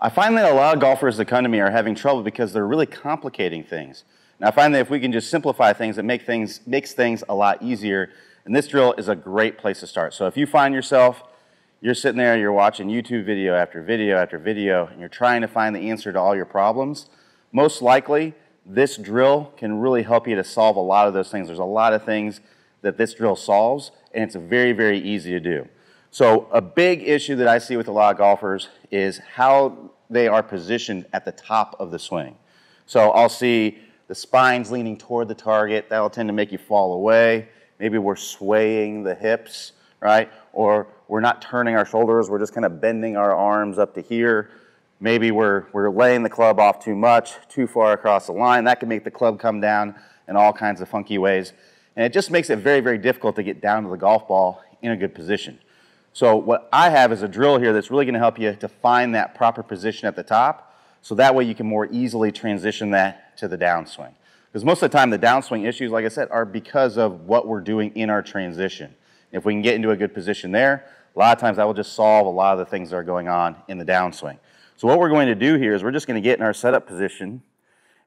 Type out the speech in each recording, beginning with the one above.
I find that a lot of golfers that come to me are having trouble because they're really complicating things. And I find that if we can just simplify things, it makes things a lot easier. And this drill is a great place to start. So if you find yourself, you're sitting there, you're watching YouTube video after video after video, and you're trying to find the answer to all your problems, most likely this drill can really help you to solve a lot of those things. There's a lot of things that this drill solves, and it's very, very easy to do. So a big issue that I see with a lot of golfers is how they are positioned at the top of the swing. So I'll see the spine's leaning toward the target. That'll tend to make you fall away. Maybe we're swaying the hips, right? Or we're not turning our shoulders. We're just kind of bending our arms up to here. Maybe we're laying the club off too much, too far across the line. That can make the club come down in all kinds of funky ways. And it just makes it very, very difficult to get down to the golf ball in a good position. So what I have is a drill here that's really going to help you to find that proper position at the top, so that way you can more easily transition that to the downswing. Because most of the time the downswing issues, like I said, are because of what we're doing in our transition. If we can get into a good position there, a lot of times that will just solve a lot of the things that are going on in the downswing. So what we're going to do here is we're just going to get in our setup position,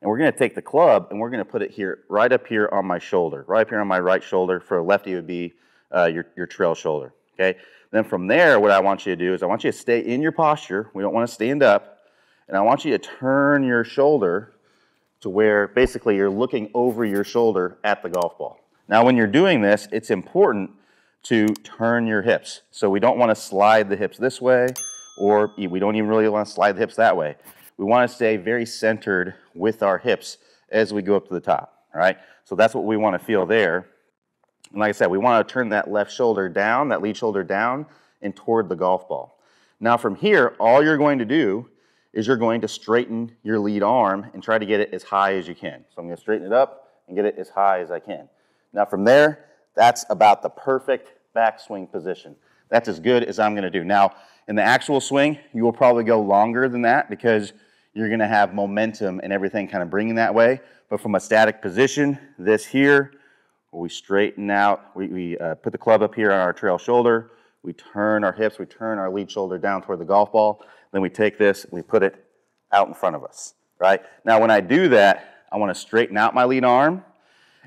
and we're going to take the club and we're going to put it here, right up here on my shoulder, right up here on my right shoulder. For a lefty, it would be your trail shoulder. Okay. Then from there, what I want you to do is I want you to stay in your posture. We don't want to stand up. And I want you to turn your shoulder to where basically you're looking over your shoulder at the golf ball. Now, when you're doing this, it's important to turn your hips. So we don't want to slide the hips this way, or we don't even really want to slide the hips that way. We want to stay very centered with our hips as we go up to the top, all right? So that's what we want to feel there. And like I said, we want to turn that left shoulder down, that lead shoulder down, and toward the golf ball. Now from here, all you're going to do is you're going to straighten your lead arm and try to get it as high as you can. So I'm going to straighten it up and get it as high as I can. Now from there, that's about the perfect backswing position. That's as good as I'm going to do. Now, in the actual swing, you will probably go longer than that because you're going to have momentum and everything kind of bringing that way. But from a static position, this here, we straighten out, we put the club up here on our trail shoulder, we turn our hips, we turn our lead shoulder down toward the golf ball, then we take this and we put it out in front of us, right? Now when I do that, I want to straighten out my lead arm,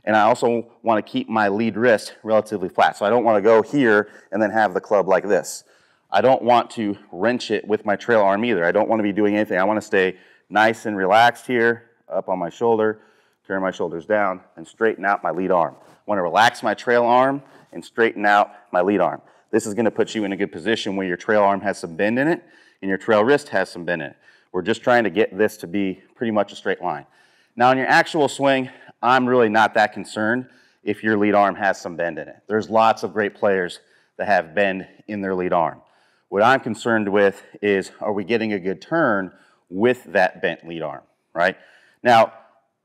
and I also want to keep my lead wrist relatively flat. So I don't want to go here and then have the club like this. I don't want to wrench it with my trail arm either. I don't want to be doing anything. I want to stay nice and relaxed here, up on my shoulder, turn my shoulders down, and straighten out my lead arm. I want to relax my trail arm and straighten out my lead arm. This is going to put you in a good position where your trail arm has some bend in it and your trail wrist has some bend in it. We're just trying to get this to be pretty much a straight line. Now in your actual swing, I'm really not that concerned if your lead arm has some bend in it. There's lots of great players that have bend in their lead arm. What I'm concerned with is, are we getting a good turn with that bent lead arm, right? Now,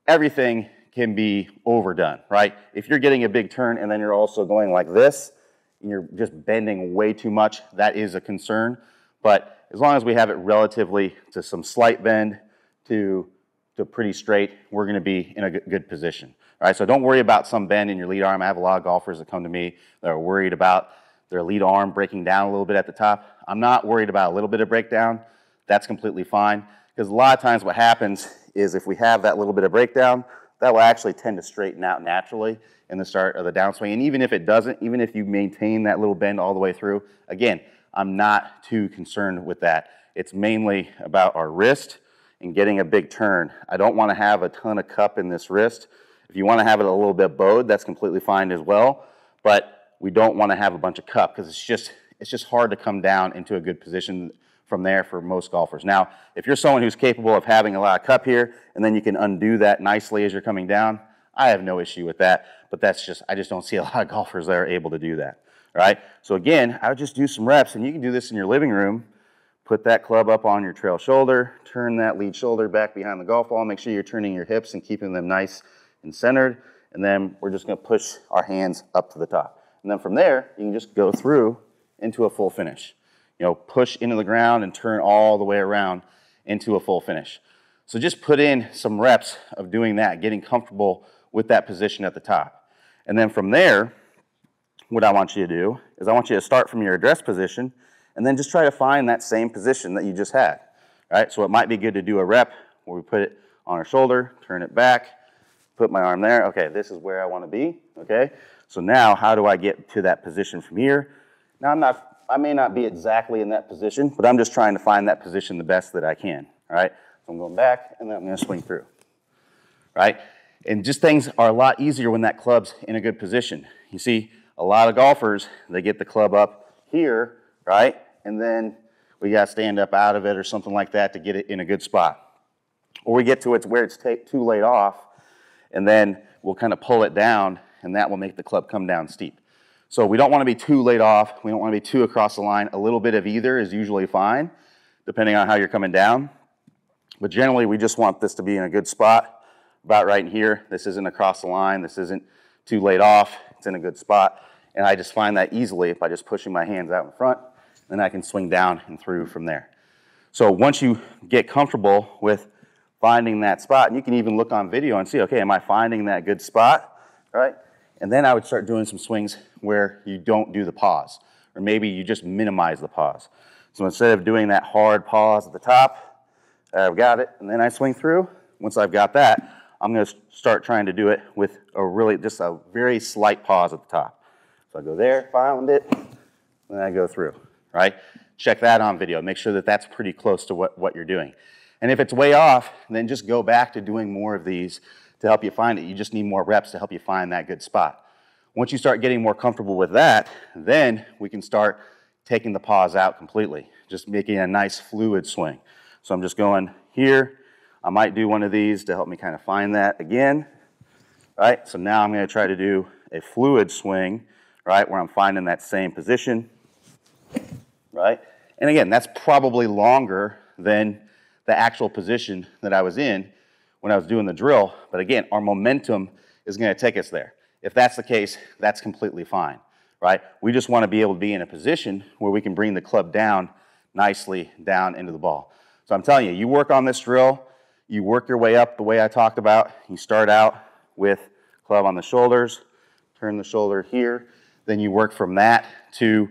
everything can be overdone, right? If you're getting a big turn and then you're also going like this, and you're just bending way too much, that is a concern. But as long as we have it relatively to some slight bend to pretty straight, we're going to be in a good position. All right, so don't worry about some bend in your lead arm. I have a lot of golfers that come to me that are worried about their lead arm breaking down a little bit at the top. I'm not worried about a little bit of breakdown. That's completely fine, because a lot of times what happens is if we have that little bit of breakdown, that will actually tend to straighten out naturally in the start of the downswing. And even if it doesn't, even if you maintain that little bend all the way through, again, I'm not too concerned with that. It's mainly about our wrist and getting a big turn. I don't want to have a ton of cup in this wrist. If you want to have it a little bit bowed, that's completely fine as well. But we don't want to have a bunch of cup because it's just hard to come down into a good position from there for most golfers. Now, if you're someone who's capable of having a lot of cup here, and then you can undo that nicely as you're coming down, I have no issue with that, but I just don't see a lot of golfers that are able to do that, all right? So again, I would just do some reps, and you can do this in your living room. Put that club up on your trail shoulder, turn that lead shoulder back behind the golf ball, make sure you're turning your hips and keeping them nice and centered, and then we're just gonna push our hands up to the top. And then from there, you can just go through into a full finish. You know, push into the ground and turn all the way around into a full finish. So just put in some reps of doing that, getting comfortable with that position at the top. And then from there, what I want you to do is I want you to start from your address position and then just try to find that same position that you just had. right? So it might be good to do a rep where we put it on our shoulder, turn it back, put my arm there. Okay, this is where I want to be, okay? So now how do I get to that position from here? Now I may not be exactly in that position, but I'm just trying to find that position the best that I can, all right? So I'm going back, and then I'm going to swing through, right? And just things are a lot easier when that club's in a good position. You see, a lot of golfers, they get the club up here, right? And then we got to stand up out of it or something like that to get it in a good spot. Or we get to it where it's too laid off, and then we'll kind of pull it down, and that will make the club come down steep. So we don't want to be too laid off. We don't want to be too across the line. A little bit of either is usually fine, depending on how you're coming down. But generally, we just want this to be in a good spot, about right in here. This isn't across the line. This isn't too laid off. It's in a good spot. And I just find that easily by just pushing my hands out in front, then I can swing down and through from there. So once you get comfortable with finding that spot, and you can even look on video and see, okay, am I finding that good spot, right? And then I would start doing some swings where you don't do the pause, or maybe you just minimize the pause. So instead of doing that hard pause at the top, I've got it, and then I swing through. Once I've got that, I'm going to start trying to do it with just a very slight pause at the top. So I go there, found it, and then I go through, right? Check that on video. Make sure that that's pretty close to what you're doing. And if it's way off, then just go back to doing more of these to help you find it. You just need more reps to help you find that good spot. Once you start getting more comfortable with that, then we can start taking the pause out completely, just making a nice fluid swing. So I'm just going here. I might do one of these to help me kind of find that again, right? So now I'm going to try to do a fluid swing, right, where I'm finding that same position, right? And again, that's probably longer than the actual position that I was in when I was doing the drill. But again, our momentum is going to take us there. If that's the case, that's completely fine, right? We just want to be able to be in a position where we can bring the club down nicely down into the ball. So I'm telling you, you work on this drill, you work your way up the way I talked about. You start out with club on the shoulders, turn the shoulder here, then you work from that to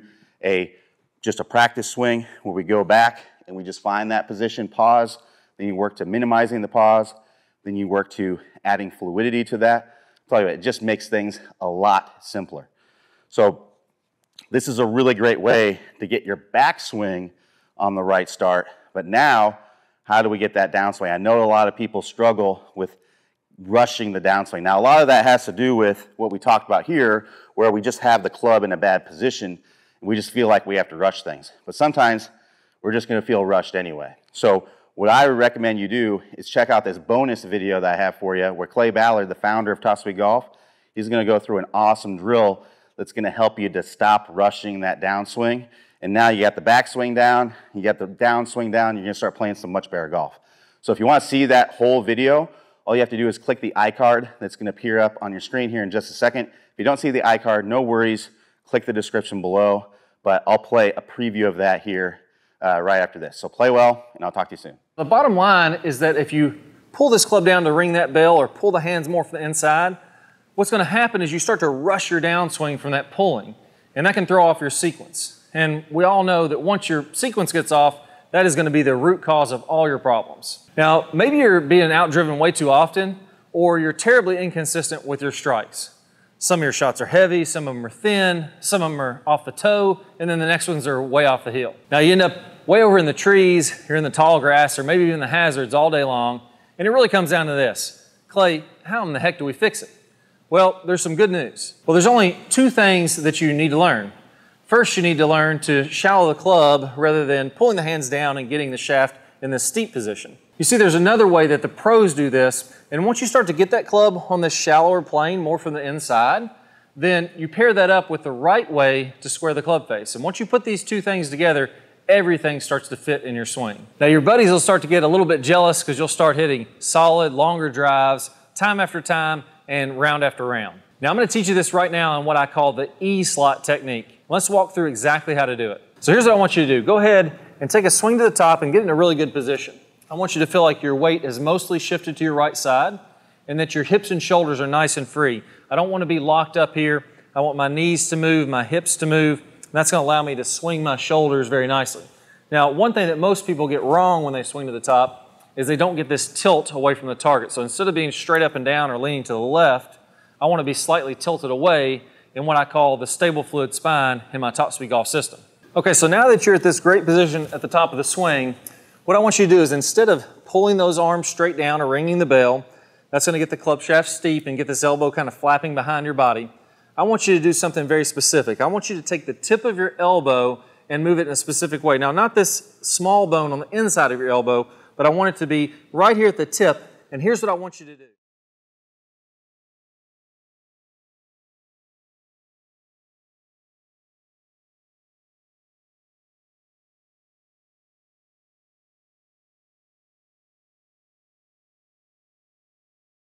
just a practice swing where we go back and we just find that position, pause, then you work to minimizing the pause, then you work to adding fluidity to that. I'll tell you what, it just makes things a lot simpler. So this is a really great way to get your backswing on the right start. But now, how do we get that downswing? I know a lot of people struggle with rushing the downswing. Now, a lot of that has to do with what we talked about here, where we just have the club in a bad position, and we just feel like we have to rush things. But sometimes, we're just going to feel rushed anyway. So what I would recommend you do is check out this bonus video that I have for you, where Clay Ballard, the founder of Top Speed Golf, he's going to go through an awesome drill that's going to help you to stop rushing that downswing. And now you got the backswing down, you got the downswing down, you're going to start playing some much better golf. So if you want to see that whole video, all you have to do is click the iCard that's going to appear up on your screen here in just a second. If you don't see the iCard, no worries, click the description below, but I'll play a preview of that here right after this. So play well, and I'll talk to you soon. The bottom line is that if you pull this club down to ring that bell or pull the hands more from the inside, what's going to happen is you start to rush your downswing from that pulling, and that can throw off your sequence. And we all know that once your sequence gets off, that is going to be the root cause of all your problems. Now, maybe you're being outdriven way too often, or you're terribly inconsistent with your strikes. Some of your shots are heavy, some of them are thin, some of them are off the toe, and then the next ones are way off the heel. Now you end up way over in the trees, you're in the tall grass, or maybe even the hazards all day long, and it really comes down to this. Clay, how in the heck do we fix it? Well, there's some good news. Well, there's only two things that you need to learn. First, you need to learn to shallow the club rather than pulling the hands down and getting the shaft in this steep position. You see, there's another way that the pros do this, and once you start to get that club on this shallower plane, more from the inside, then you pair that up with the right way to square the club face. And once you put these two things together, everything starts to fit in your swing. Now, your buddies will start to get a little bit jealous because you'll start hitting solid, longer drives, time after time, and round after round. Now, I'm going to teach you this right now on what I call the E-slot technique. Let's walk through exactly how to do it. So here's what I want you to do. Go ahead and take a swing to the top and get in a really good position. I want you to feel like your weight is mostly shifted to your right side and that your hips and shoulders are nice and free. I don't want to be locked up here. I want my knees to move, my hips to move. That's going to allow me to swing my shoulders very nicely. Now, one thing that most people get wrong when they swing to the top is they don't get this tilt away from the target. So instead of being straight up and down or leaning to the left, I want to be slightly tilted away in what I call the stable fluid spine in my top speed golf system. Okay, so now that you're at this great position at the top of the swing, what I want you to do is instead of pulling those arms straight down or ringing the bell, that's going to get the club shaft steep and get this elbow kind of flapping behind your body. I want you to do something very specific. I want you to take the tip of your elbow and move it in a specific way. Now, not this small bone on the inside of your elbow, but I want it to be right here at the tip, and here's what I want you to do.